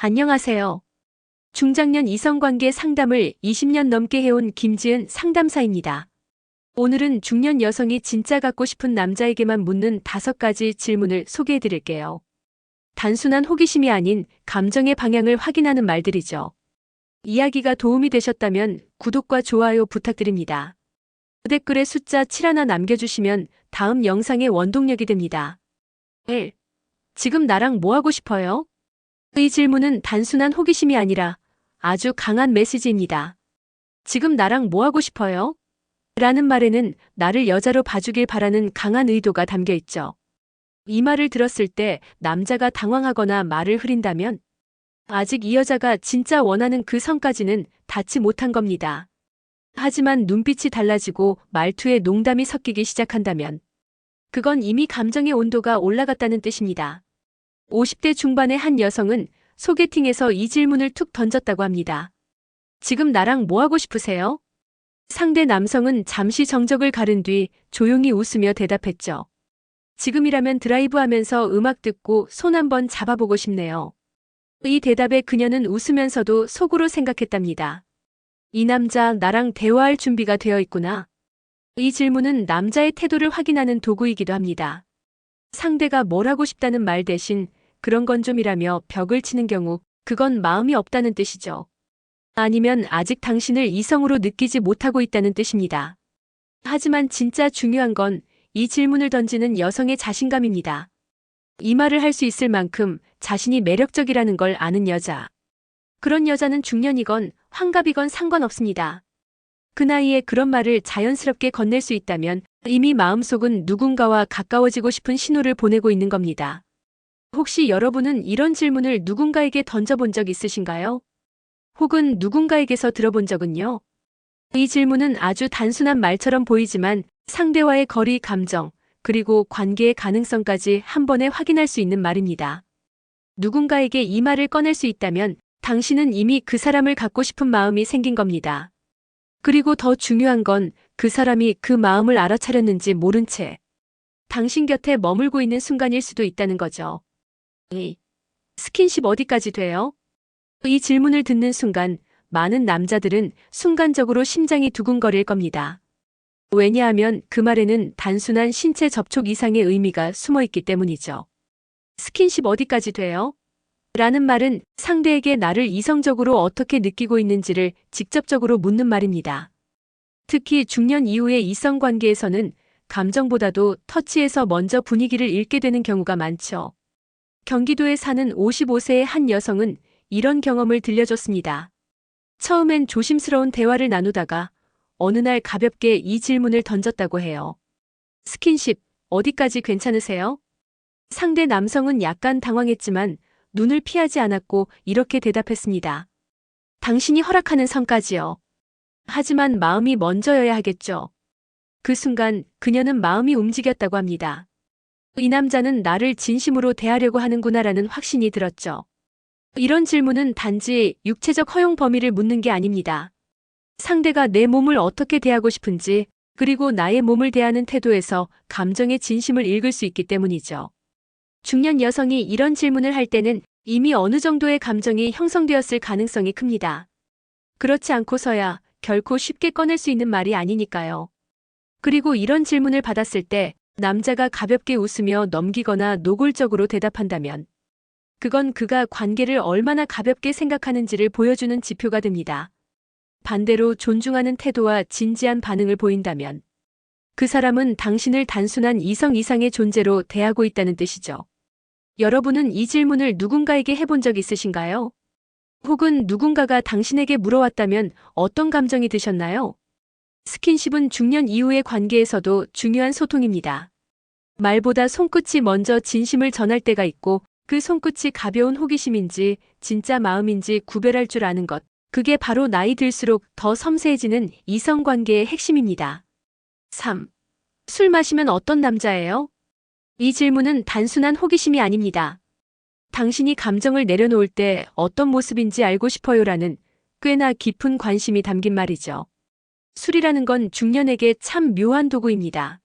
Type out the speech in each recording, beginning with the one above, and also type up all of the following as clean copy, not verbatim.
안녕하세요. 중장년 이성관계 상담을 20년 넘게 해온 김지은 상담사입니다. 오늘은 중년 여성이 진짜 갖고 싶은 남자에게만 묻는 5가지 질문을 소개해 드릴게요. 단순한 호기심이 아닌 감정의 방향을 확인하는 말들이죠. 이야기가 도움이 되셨다면 구독과 좋아요 부탁드립니다. 댓글에 숫자 7 하나 남겨주시면 다음 영상의 원동력이 됩니다. 1. 지금 나랑 뭐 하고 싶어요? 이 질문은 단순한 호기심이 아니라 아주 강한 메시지입니다. 지금 나랑 뭐 하고 싶어요? 라는 말에는 나를 여자로 봐주길 바라는 강한 의도가 담겨 있죠. 이 말을 들었을 때 남자가 당황하거나 말을 흐린다면 아직 이 여자가 진짜 원하는 그 선까지는 닿지 못한 겁니다. 하지만 눈빛이 달라지고 말투에 농담이 섞이기 시작한다면 그건 이미 감정의 온도가 올라갔다는 뜻입니다. 50대 중반의 한 여성은 소개팅에서 이 질문을 툭 던졌다고 합니다. 지금 나랑 뭐 하고 싶으세요? 상대 남성은 잠시 정적을 가른 뒤 조용히 웃으며 대답했죠. 지금이라면 드라이브하면서 음악 듣고 손 한번 잡아보고 싶네요. 이 대답에 그녀는 웃으면서도 속으로 생각했답니다. 이 남자 나랑 대화할 준비가 되어 있구나. 이 질문은 남자의 태도를 확인하는 도구이기도 합니다. 상대가 뭘 하고 싶다는 말 대신 그런 건 좀이라며 벽을 치는 경우 그건 마음이 없다는 뜻이죠. 아니면 아직 당신을 이성으로 느끼지 못하고 있다는 뜻입니다. 하지만 진짜 중요한 건 이 질문을 던지는 여성의 자신감입니다. 이 말을 할 수 있을 만큼 자신이 매력적이라는 걸 아는 여자. 그런 여자는 중년이건 환갑이건 상관없습니다. 그 나이에 그런 말을 자연스럽게 건넬 수 있다면 이미 마음속은 누군가와 가까워지고 싶은 신호를 보내고 있는 겁니다. 혹시 여러분은 이런 질문을 누군가에게 던져본 적 있으신가요? 혹은 누군가에게서 들어본 적은요? 이 질문은 아주 단순한 말처럼 보이지만 상대와의 거리, 감정, 그리고 관계의 가능성까지 한 번에 확인할 수 있는 말입니다. 누군가에게 이 말을 꺼낼 수 있다면 당신은 이미 그 사람을 갖고 싶은 마음이 생긴 겁니다. 그리고 더 중요한 건 그 사람이 그 마음을 알아차렸는지 모른 채 당신 곁에 머물고 있는 순간일 수도 있다는 거죠. 스킨십 어디까지 돼요? 이 질문을 듣는 순간 많은 남자들은 순간적으로 심장이 두근거릴 겁니다. 왜냐하면 그 말에는 단순한 신체 접촉 이상의 의미가 숨어 있기 때문이죠. 스킨십 어디까지 돼요? 라는 말은 상대에게 나를 이성적으로 어떻게 느끼고 있는지를 직접적으로 묻는 말입니다. 특히 중년 이후의 이성관계에서는 감정보다도 터치에서 먼저 분위기를 읽게 되는 경우가 많죠. 경기도에 사는 55세의 한 여성은 이런 경험을 들려줬습니다. 처음엔 조심스러운 대화를 나누다가 어느 날 가볍게 이 질문을 던졌다고 해요. 스킨십, 어디까지 괜찮으세요? 상대 남성은 약간 당황했지만 눈을 피하지 않았고 이렇게 대답했습니다. 당신이 허락하는 선까지요. 하지만 마음이 먼저여야 하겠죠. 그 순간 그녀는 마음이 움직였다고 합니다. 이 남자는 나를 진심으로 대하려고 하는구나라는 확신이 들었죠. 이런 질문은 단지 육체적 허용 범위를 묻는 게 아닙니다. 상대가 내 몸을 어떻게 대하고 싶은지, 그리고 나의 몸을 대하는 태도에서 감정의 진심을 읽을 수 있기 때문이죠. 중년 여성이 이런 질문을 할 때는 이미 어느 정도의 감정이 형성되었을 가능성이 큽니다. 그렇지 않고서야 결코 쉽게 꺼낼 수 있는 말이 아니니까요. 그리고 이런 질문을 받았을 때 남자가 가볍게 웃으며 넘기거나 노골적으로 대답한다면 그건 그가 관계를 얼마나 가볍게 생각하는지를 보여주는 지표가 됩니다. 반대로 존중하는 태도와 진지한 반응을 보인다면 그 사람은 당신을 단순한 이성 이상의 존재로 대하고 있다는 뜻이죠. 여러분은 이 질문을 누군가에게 해본 적 있으신가요? 혹은 누군가가 당신에게 물어왔다면 어떤 감정이 드셨나요? 스킨십은 중년 이후의 관계에서도 중요한 소통입니다. 말보다 손끝이 먼저 진심을 전할 때가 있고 그 손끝이 가벼운 호기심인지 진짜 마음인지 구별할 줄 아는 것. 그게 바로 나이 들수록 더 섬세해지는 이성관계의 핵심입니다. 3. 술 마시면 어떤 남자예요? 이 질문은 단순한 호기심이 아닙니다. 당신이 감정을 내려놓을 때 어떤 모습인지 알고 싶어요라는 꽤나 깊은 관심이 담긴 말이죠. 술이라는 건 중년에게 참 묘한 도구입니다.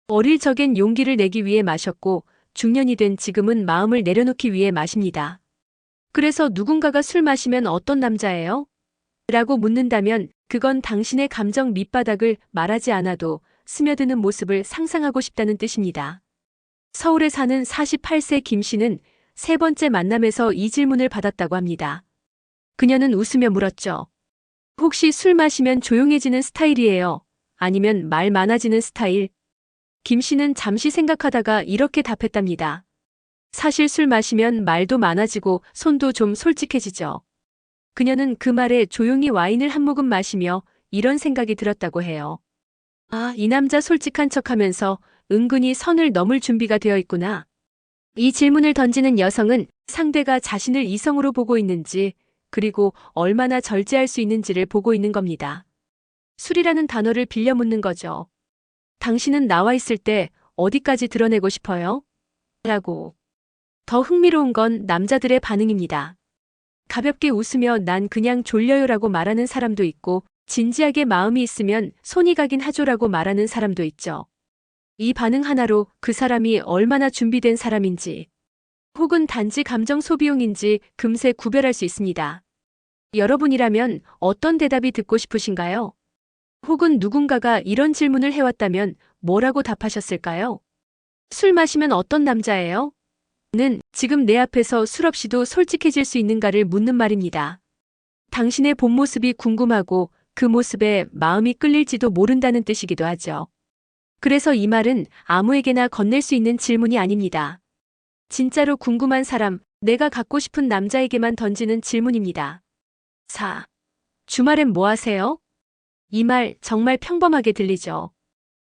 어릴 적엔 용기를 내기 위해 마셨고 중년이 된 지금은 마음을 내려놓기 위해 마십니다. 그래서 누군가가 술 마시면 어떤 남자예요? 라고 묻는다면 그건 당신의 감정 밑바닥을 말하지 않아도 스며드는 모습을 상상하고 싶다는 뜻입니다. 서울에 사는 48세 김 씨는 세 번째 만남에서 이 질문을 받았다고 합니다. 그녀는 웃으며 물었죠. 혹시 술 마시면 조용해지는 스타일이에요? 아니면 말 많아지는 스타일? 김 씨는 잠시 생각하다가 이렇게 답했답니다. 사실 술 마시면 말도 많아지고 손도 좀 솔직해지죠. 그녀는 그 말에 조용히 와인을 한 모금 마시며 이런 생각이 들었다고 해요. 아, 이 남자 솔직한 척하면서 은근히 선을 넘을 준비가 되어 있구나. 이 질문을 던지는 여성은 상대가 자신을 이성으로 보고 있는지, 그리고 얼마나 절제할 수 있는지를 보고 있는 겁니다. 술이라는 단어를 빌려 묻는 거죠. 당신은 나와 있을 때 어디까지 드러내고 싶어요? 라고. 더 흥미로운 건 남자들의 반응입니다. 가볍게 웃으며 난 그냥 졸려요라고 말하는 사람도 있고, 진지하게 마음이 있으면 손이 가긴 하죠라고 말하는 사람도 있죠. 이 반응 하나로 그 사람이 얼마나 준비된 사람인지, 혹은 단지 감정 소비용인지 금세 구별할 수 있습니다. 여러분이라면 어떤 대답이 듣고 싶으신가요? 혹은 누군가가 이런 질문을 해왔다면 뭐라고 답하셨을까요? 술 마시면 어떤 남자예요? 는 지금 내 앞에서 술 없이도 솔직해질 수 있는가를 묻는 말입니다. 당신의 본 모습이 궁금하고 그 모습에 마음이 끌릴지도 모른다는 뜻이기도 하죠. 그래서 이 말은 아무에게나 건넬 수 있는 질문이 아닙니다. 진짜로 궁금한 사람, 내가 갖고 싶은 남자에게만 던지는 질문입니다. 4. 주말엔 뭐 하세요? 이 말 정말 평범하게 들리죠.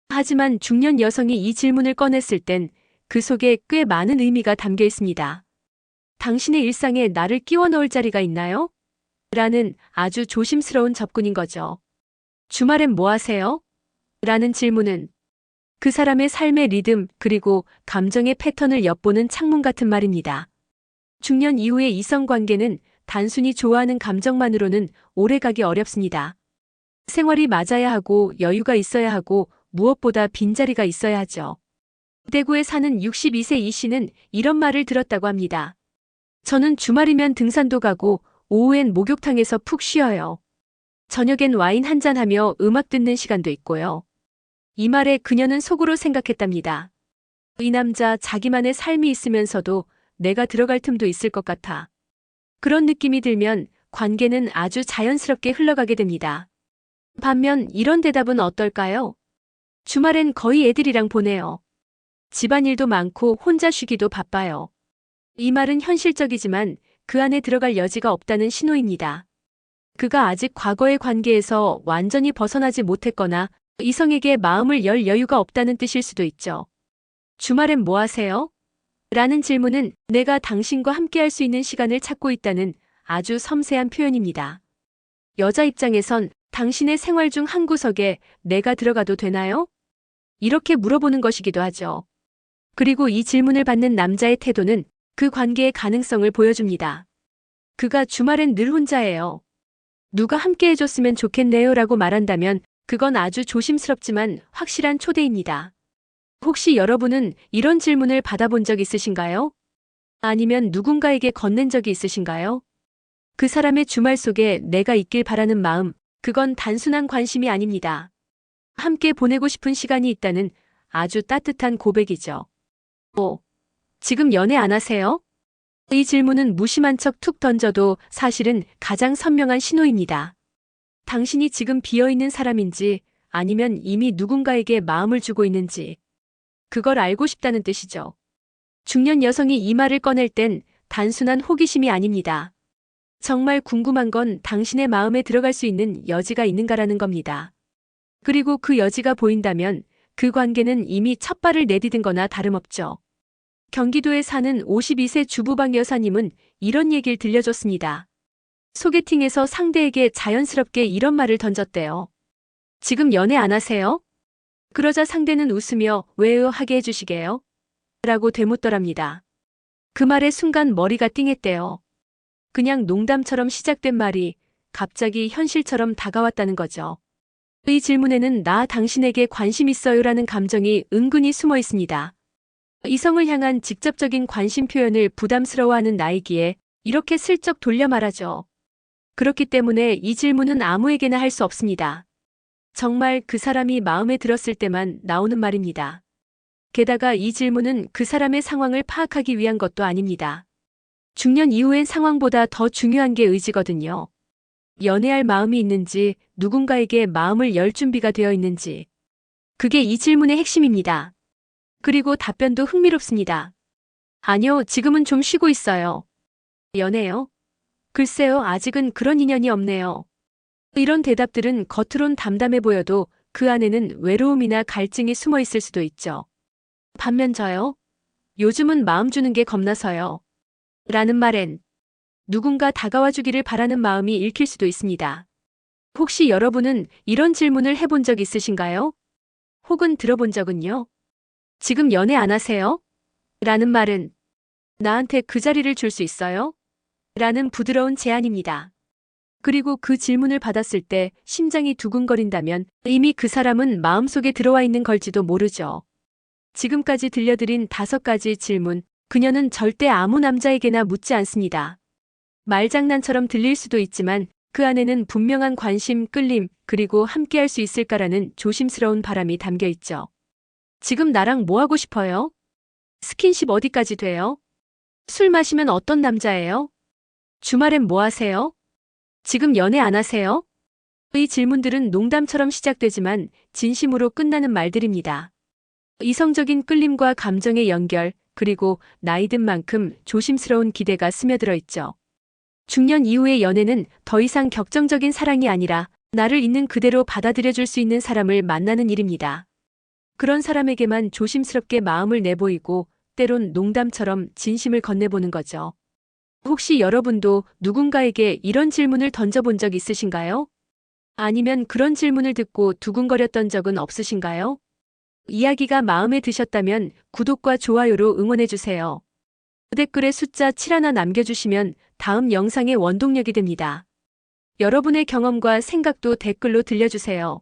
하지만 중년 여성이 이 질문을 꺼냈을 땐 그 속에 꽤 많은 의미가 담겨 있습니다. 당신의 일상에 나를 끼워 넣을 자리가 있나요? 라는 아주 조심스러운 접근인 거죠. 주말엔 뭐 하세요? 라는 질문은 그 사람의 삶의 리듬 그리고 감정의 패턴을 엿보는 창문 같은 말입니다. 중년 이후의 이성관계는 단순히 좋아하는 감정만으로는 오래가기 어렵습니다. 생활이 맞아야 하고 여유가 있어야 하고 무엇보다 빈자리가 있어야 하죠. 대구에 사는 62세 이 씨는 이런 말을 들었다고 합니다. 저는 주말이면 등산도 가고 오후엔 목욕탕에서 푹 쉬어요. 저녁엔 와인 한잔하며 음악 듣는 시간도 있고요. 이 말에 그녀는 속으로 생각했답니다. 이 남자 자기만의 삶이 있으면서도 내가 들어갈 틈도 있을 것 같아. 그런 느낌이 들면 관계는 아주 자연스럽게 흘러가게 됩니다. 반면 이런 대답은 어떨까요? 주말엔 거의 애들이랑 보내요. 집안일도 많고 혼자 쉬기도 바빠요. 이 말은 현실적이지만 그 안에 들어갈 여지가 없다는 신호입니다. 그가 아직 과거의 관계에서 완전히 벗어나지 못했거나 이성에게 마음을 열 여유가 없다는 뜻일 수도 있죠. 주말엔 뭐 하세요? 라는 질문은 내가 당신과 함께할 수 있는 시간을 찾고 있다는 아주 섬세한 표현입니다. 여자 입장에선 당신의 생활 중 한 구석에 내가 들어가도 되나요? 이렇게 물어보는 것이기도 하죠. 그리고 이 질문을 받는 남자의 태도는 그 관계의 가능성을 보여줍니다. 그가 주말엔 늘 혼자예요. 누가 함께 해줬으면 좋겠네요 라고 말한다면 그건 아주 조심스럽지만 확실한 초대입니다. 혹시 여러분은 이런 질문을 받아본 적 있으신가요? 아니면 누군가에게 건넨 적이 있으신가요? 그 사람의 주말 속에 내가 있길 바라는 마음, 그건 단순한 관심이 아닙니다. 함께 보내고 싶은 시간이 있다는 아주 따뜻한 고백이죠. 5. 지금 연애 안 하세요? 이 질문은 무심한 척 툭 던져도 사실은 가장 선명한 신호입니다. 당신이 지금 비어있는 사람인지 아니면 이미 누군가에게 마음을 주고 있는지 그걸 알고 싶다는 뜻이죠. 중년 여성이 이 말을 꺼낼 땐 단순한 호기심이 아닙니다. 정말 궁금한 건 당신의 마음에 들어갈 수 있는 여지가 있는가라는 겁니다. 그리고 그 여지가 보인다면 그 관계는 이미 첫 발을 내디딘 거나 다름없죠. 경기도에 사는 52세 주부방 여사님은 이런 얘기를 들려줬습니다. 소개팅에서 상대에게 자연스럽게 이런 말을 던졌대요. 지금 연애 안 하세요? 그러자 상대는 웃으며 왜요 하게 해주시게요? 라고 되묻더랍니다. 그 말에 순간 머리가 띵했대요. 그냥 농담처럼 시작된 말이 갑자기 현실처럼 다가왔다는 거죠. 이 질문에는 나 당신에게 관심 있어요라는 감정이 은근히 숨어 있습니다. 이성을 향한 직접적인 관심 표현을 부담스러워하는 나이기에 이렇게 슬쩍 돌려 말하죠. 그렇기 때문에 이 질문은 아무에게나 할 수 없습니다. 정말 그 사람이 마음에 들었을 때만 나오는 말입니다. 게다가 이 질문은 그 사람의 상황을 파악하기 위한 것도 아닙니다. 중년 이후엔 상황보다 더 중요한 게 의지거든요. 연애할 마음이 있는지, 누군가에게 마음을 열 준비가 되어 있는지. 그게 이 질문의 핵심입니다. 그리고 답변도 흥미롭습니다. 아니요, 지금은 좀 쉬고 있어요. 연애요? 글쎄요, 아직은 그런 인연이 없네요. 이런 대답들은 겉으론 담담해 보여도 그 안에는 외로움이나 갈증이 숨어 있을 수도 있죠. 반면 저요? 요즘은 마음 주는 게 겁나서요. 라는 말엔 누군가 다가와 주기를 바라는 마음이 읽힐 수도 있습니다. 혹시 여러분은 이런 질문을 해본 적 있으신가요? 혹은 들어본 적은요? 지금 연애 안 하세요? 라는 말은 나한테 그 자리를 줄 수 있어요? 라는 부드러운 제안입니다. 그리고 그 질문을 받았을 때 심장이 두근거린다면 이미 그 사람은 마음속에 들어와 있는 걸지도 모르죠. 지금까지 들려드린 5가지 질문, 그녀는 절대 아무 남자에게나 묻지 않습니다. 말장난처럼 들릴 수도 있지만 그 안에는 분명한 관심, 끌림, 그리고 함께할 수 있을까라는 조심스러운 바람이 담겨 있죠. 지금 나랑 뭐 하고 싶어요? 스킨십 어디까지 돼요? 술 마시면 어떤 남자예요? 주말엔 뭐 하세요? 지금 연애 안 하세요? 이 질문들은 농담처럼 시작되지만 진심으로 끝나는 말들입니다. 이성적인 끌림과 감정의 연결, 그리고 나이 든 만큼 조심스러운 기대가 스며들어 있죠. 중년 이후의 연애는 더 이상 격정적인 사랑이 아니라 나를 있는 그대로 받아들여줄 수 있는 사람을 만나는 일입니다. 그런 사람에게만 조심스럽게 마음을 내보이고 때론 농담처럼 진심을 건네보는 거죠. 혹시 여러분도 누군가에게 이런 질문을 던져본 적 있으신가요? 아니면 그런 질문을 듣고 두근거렸던 적은 없으신가요? 이야기가 마음에 드셨다면 구독과 좋아요로 응원해주세요. 댓글에 숫자 7 하나 남겨주시면 다음 영상의 원동력이 됩니다. 여러분의 경험과 생각도 댓글로 들려주세요.